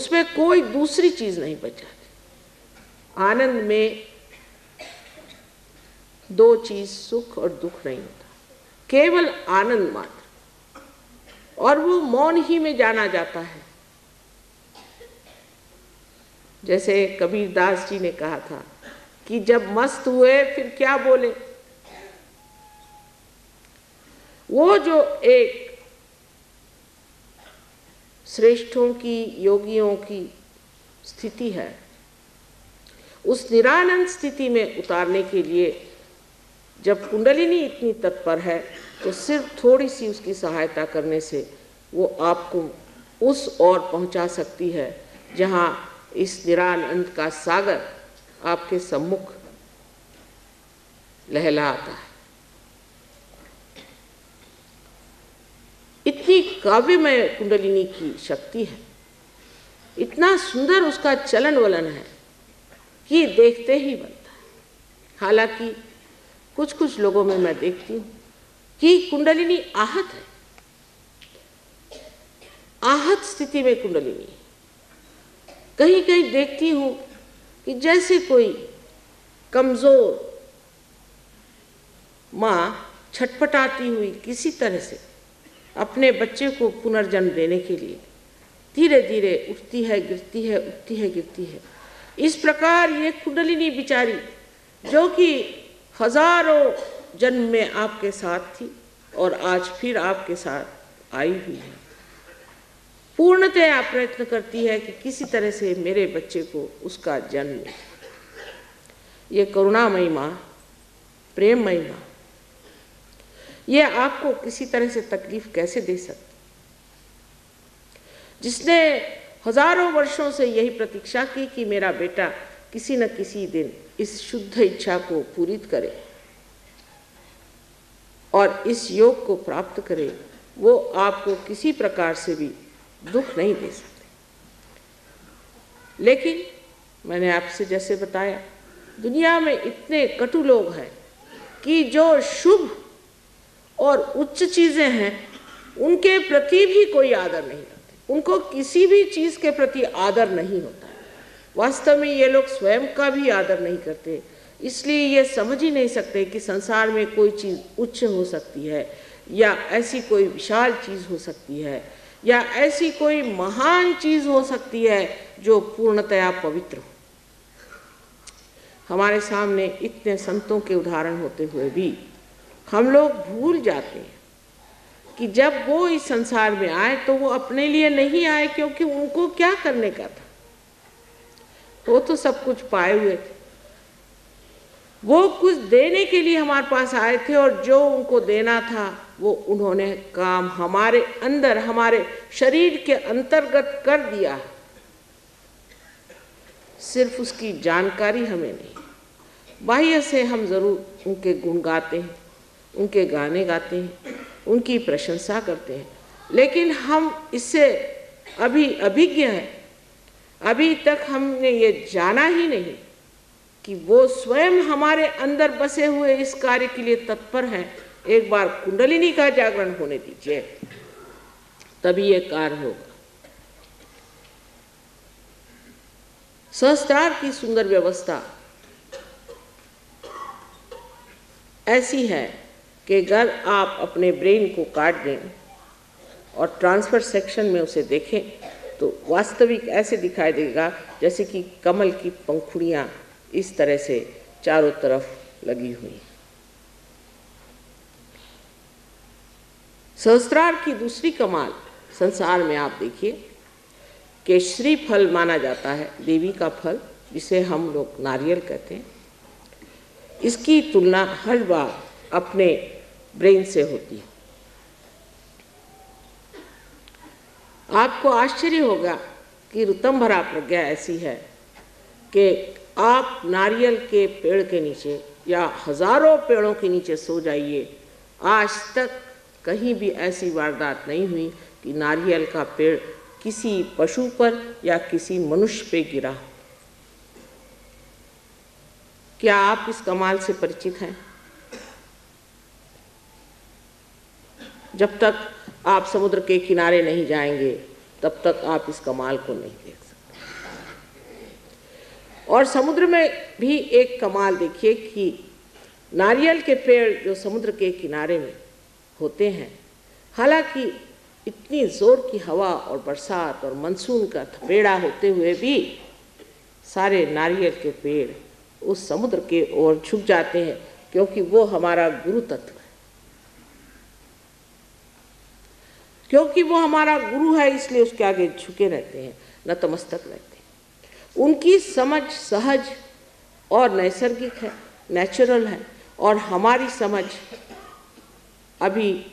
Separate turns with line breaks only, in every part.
उसमें कोई दूसरी चीज नहीं बच जाती। आनंद में दो चीज, सुख और दुख नहीं होता, केवल आनंद मात्र, और वो मौन ही में जाना जाता है। जैसे कबीरदास जी ने कहा था कि जब मस्त हुए फिर क्या बोले। वो जो एक श्रेष्ठों की, योगियों की स्थिति है, उस निरानंद स्थिति में उतारने के लिए जब कुंडलिनी इतनी तत्पर है तो सिर्फ थोड़ी सी उसकी सहायता करने से वो आपको उस ओर पहुंचा सकती है जहां इस निरानंद का सागर आपके सम्मुख लहलाता है। इतनी काव्यमय कुंडलिनी की शक्ति है, इतना सुंदर उसका चलन वलन है कि देखते ही बनता है। हालांकि कुछ कुछ लोगों में मैं देखती हूँ कि कुंडलिनी आहत है, आहत स्थिति में कुंडलिनी। कहीं कहीं देखती हूँ कि जैसे कोई कमजोर माँ छटपटाती हुई किसी तरह से अपने बच्चे को पुनर्जन्म देने के लिए धीरे धीरे उठती है, गिरती है, उठती है, गिरती है। इस प्रकार ये कुंडलिनी बिचारी, जो कि हजारों जन्म में आपके साथ थी और आज फिर आपके साथ आई हुई है, पूर्णतया प्रयत्न करती है कि किसी तरह से मेरे बच्चे को उसका जन्म मिले। ये करुणामयी माँ, प्रेममयी माँ, ये आपको किसी तरह से तकलीफ कैसे दे सकती, जिसने हजारों वर्षों से यही प्रतीक्षा की कि मेरा बेटा किसी न किसी दिन इस शुद्ध इच्छा को पूरित करे और इस योग को प्राप्त करे, वो आपको किसी प्रकार से भी दुख नहीं दे सकते। लेकिन मैंने आपसे जैसे बताया, दुनिया में इतने कटु लोग हैं कि जो शुभ और उच्च चीजें हैं उनके प्रति भी कोई आदर नहीं रखते, उनको किसी भी चीज के प्रति आदर नहीं होता है। वास्तव में ये लोग स्वयं का भी आदर नहीं करते, इसलिए ये समझ ही नहीं सकते कि संसार में कोई चीज उच्च हो सकती है, या ऐसी कोई विशाल चीज हो सकती है, या ऐसी कोई महान चीज हो सकती है जो पूर्णतया पवित्र हो। हमारे सामने इतने संतों के उदाहरण होते हुए भी हम लोग भूल जाते हैं कि जब वो इस संसार में आए तो वो अपने लिए नहीं आए, क्योंकि उनको क्या करने का था, वो तो सब कुछ पाए हुए थे। वो कुछ देने के लिए हमारे पास आए थे और जो उनको देना था वो उन्होंने काम हमारे अंदर, हमारे शरीर के अंतर्गत कर दिया। सिर्फ उसकी जानकारी हमें नहीं, बाह्य से हम जरूर उनके गुण गाते हैं, उनके गाने गाते हैं, उनकी प्रशंसा करते हैं, लेकिन हम इससे अभी अभिज्ञ हैं। अभी तक हमने ये जाना ही नहीं कि वो स्वयं हमारे अंदर बसे हुए इस कार्य के लिए तत्पर हैं। एक बार कुंडलिनी का जागरण होने दीजिए, तभी ये कार्य होगा। सहस्त्रार की सुंदर व्यवस्था ऐसी है कि अगर आप अपने ब्रेन को काट दें और ट्रांसफर सेक्शन में उसे देखें तो वास्तविक ऐसे दिखाई देगा जैसे कि कमल की पंखुड़ियां इस तरह से चारों तरफ लगी हुई। सहस्त्रार की दूसरी कमाल संसार में आप देखिए कि श्री फल माना जाता है, देवी का फल, जिसे हम लोग नारियल कहते हैं। इसकी तुलना हर बार अपने ब्रेन से होती है। आपको आश्चर्य होगा कि ऋतंभरा प्रज्ञा ऐसी है कि आप नारियल के पेड़ के नीचे या हजारों पेड़ों के नीचे सो जाइए, आज तक कहीं भी ऐसी वारदात नहीं हुई कि नारियल का पेड़ किसी पशु पर या किसी मनुष्य पे गिरा हो। क्या आप इस कमाल से परिचित हैं? जब तक आप समुद्र के किनारे नहीं जाएंगे तब तक आप इस कमाल को नहीं देख सकते। और समुद्र में भी एक कमाल देखिए कि नारियल के पेड़ जो समुद्र के किनारे में होते हैं, हालांकि इतनी ज़ोर की हवा और बरसात और मानसून का थपेड़ा होते हुए भी सारे नारियल के पेड़ उस समुद्र के ओर झुक जाते हैं, क्योंकि वो हमारा गुरु तत्व है, क्योंकि वो हमारा गुरु है, इसलिए उसके आगे झुके रहते हैं, नतमस्तक रहते हैं। उनकी समझ सहज और नैसर्गिक है, नेचुरल है, और हमारी समझ अभी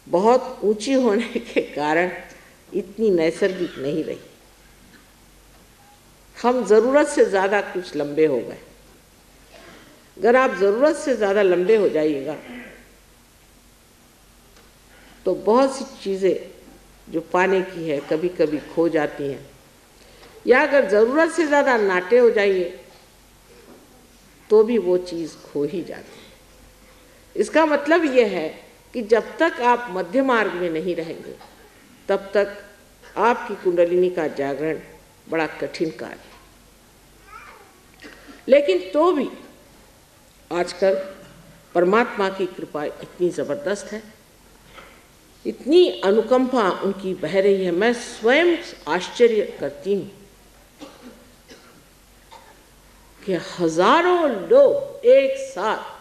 बहुत ऊंची होने के कारण इतनी नैसर्गिक नहीं रही। हम ज़रूरत से ज़्यादा कुछ लंबे हो गए। अगर आप ज़रूरत से ज़्यादा लंबे हो जाइएगा तो बहुत सी चीज़ें जो पाने की है कभी कभी खो जाती हैं, या अगर ज़रूरत से ज़्यादा नाटे हो जाइए तो भी वो चीज़ खो ही जाती है। इसका मतलब ये है कि जब तक आप मध्य मार्ग में नहीं रहेंगे तब तक आपकी कुंडलिनी का जागरण बड़ा कठिन कार्य है। लेकिन तो भी आजकल परमात्मा की कृपा इतनी ज़बरदस्त है, इतनी अनुकंपा उनकी बह रही है, मैं स्वयं आश्चर्य करती हूँ कि हजारों लोग एक साथ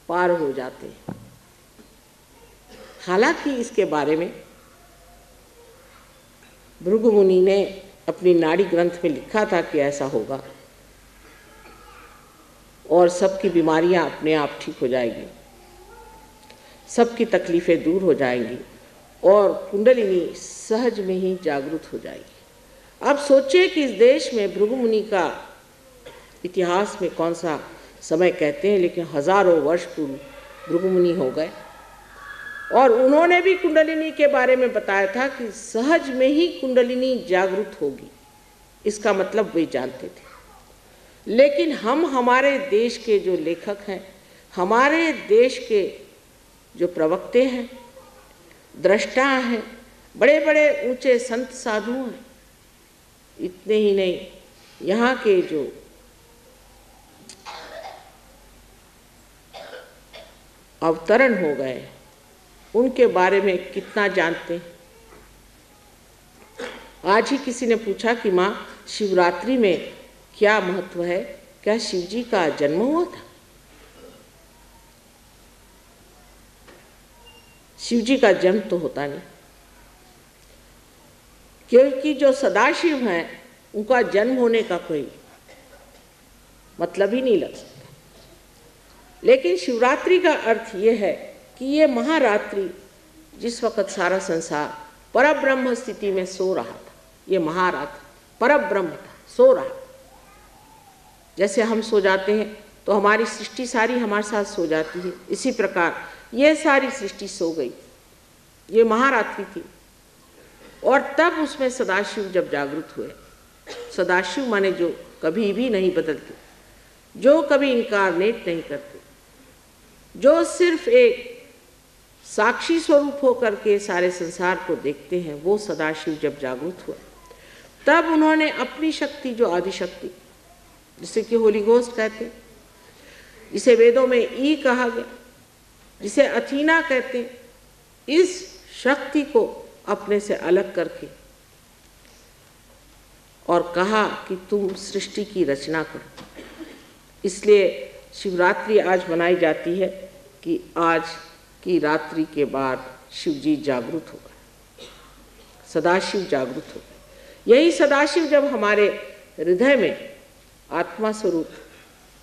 पार हो जाते हैं। हालांकि इसके बारे में भृगु मुनि ने अपनी नाड़ी ग्रंथ में लिखा था कि ऐसा होगा और सबकी बीमारियां अपने आप ठीक हो जाएगी, सबकी तकलीफ़ें दूर हो जाएंगी और कुंडलिनी सहज में ही जागृत हो जाएगी। अब सोचिए कि इस देश में भृगु मुनि का इतिहास में कौन सा समय कहते हैं, लेकिन हजारों वर्ष पूर्व भृगु मुनि हो गए और उन्होंने भी कुंडलिनी के बारे में बताया था कि सहज में ही कुंडलिनी जागृत होगी। इसका मतलब वे जानते थे। लेकिन हम हमारे देश के जो लेखक हैं, हमारे देश के जो प्रवक्ते हैं, दृष्टा हैं, बड़े बड़े ऊंचे संत साधु हैं, इतने ही नहीं, यहाँ के जो अवतरण हो गए उनके बारे में कितना जानते हैं। आज ही किसी ने पूछा कि माँ, शिवरात्रि में क्या महत्व है, क्या शिव जी का जन्म हुआ था? शिव जी का जन्म तो होता नहीं, क्योंकि जो सदाशिव हैं उनका जन्म होने का कोई मतलब ही नहीं लग सकता। लेकिन शिवरात्रि का अर्थ ये है कि ये महारात्रि जिस वक़्त सारा संसार परब्रह्म स्थिति में सो रहा था, ये महारात्रि परब्रह्म था, सो रहा। जैसे हम सो जाते हैं तो हमारी सृष्टि सारी हमारे साथ सो जाती है, इसी प्रकार ये सारी सृष्टि सो गई, ये महारात्रि थी। और तब उसमें सदाशिव जब जागृत हुए, सदाशिव माने जो कभी भी नहीं बदलते, जो कभी इनकारनेट नहीं करते, जो सिर्फ एक साक्षी स्वरूप होकर के सारे संसार को देखते हैं, वो सदाशिव जब जागृत हुए तब उन्होंने अपनी शक्ति, जो आदिशक्ति जिसे कि होली घोस्ट कहते, जिसे वेदों में ई कहा गया, जिसे अथीना कहते, इस शक्ति को अपने से अलग करके और कहा कि तुम सृष्टि की रचना करो। इसलिए शिवरात्रि आज मनाई जाती है कि आज की रात्रि के बाद शिव जी जागृत हो गए, सदाशिव जागृत हो गए। यही सदाशिव जब हमारे हृदय में आत्मा स्वरूप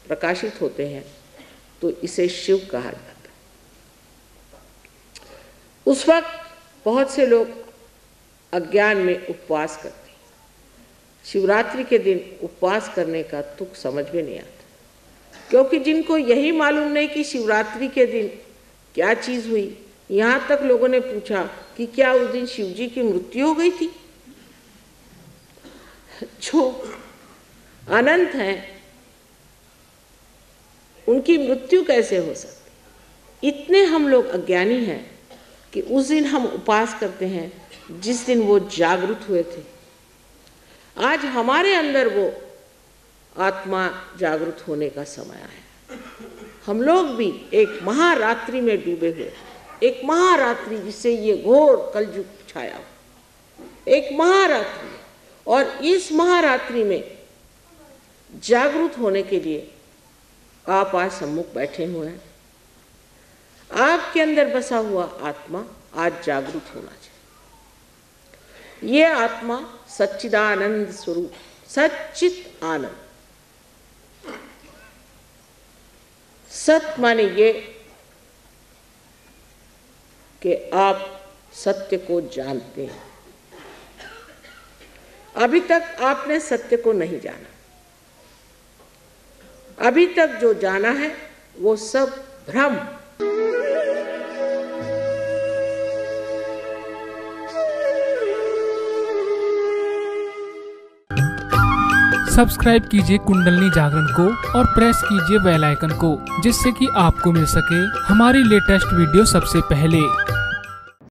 प्रकाशित होते हैं तो इसे शिव कहा जाता है। उस वक्त बहुत से लोग अज्ञान में उपवास करते हैं। शिवरात्रि के दिन उपवास करने का तुक समझ में नहीं आता, क्योंकि जिनको यही मालूम नहीं कि शिवरात्रि के दिन क्या चीज़ हुई। यहाँ तक लोगों ने पूछा कि क्या उस दिन शिव जी की मृत्यु हो गई थी? जो अनंत हैं उनकी मृत्यु कैसे हो सकती? इतने हम लोग अज्ञानी हैं कि उस दिन हम उपवास करते हैं जिस दिन वो जागृत हुए थे। आज हमारे अंदर वो आत्मा जागृत होने का समय है। हम लोग भी एक महारात्रि में डूबे हुए, एक महारात्रि जिससे ये घोर कलयुग छाया हो, एक महारात्रि, और इस महारात्रि में जागृत होने के लिए आप आज सम्मुख बैठे हुए हैं। आपके अंदर बसा हुआ आत्मा आज जागृत होना चाहिए। ये आत्मा सच्चिदानंद स्वरूप, सच्चित आनंद। सत माने ये कि आप सत्य को जानते हैं। अभी तक आपने सत्य को नहीं जाना। अभी तक जो जाना है वो सब भ्रम।
सब्सक्राइब कीजिए कुंडलिनी जागरण को और प्रेस कीजिए बेल आइकन को, जिससे कि आपको मिल सके हमारी लेटेस्ट वीडियो सबसे पहले।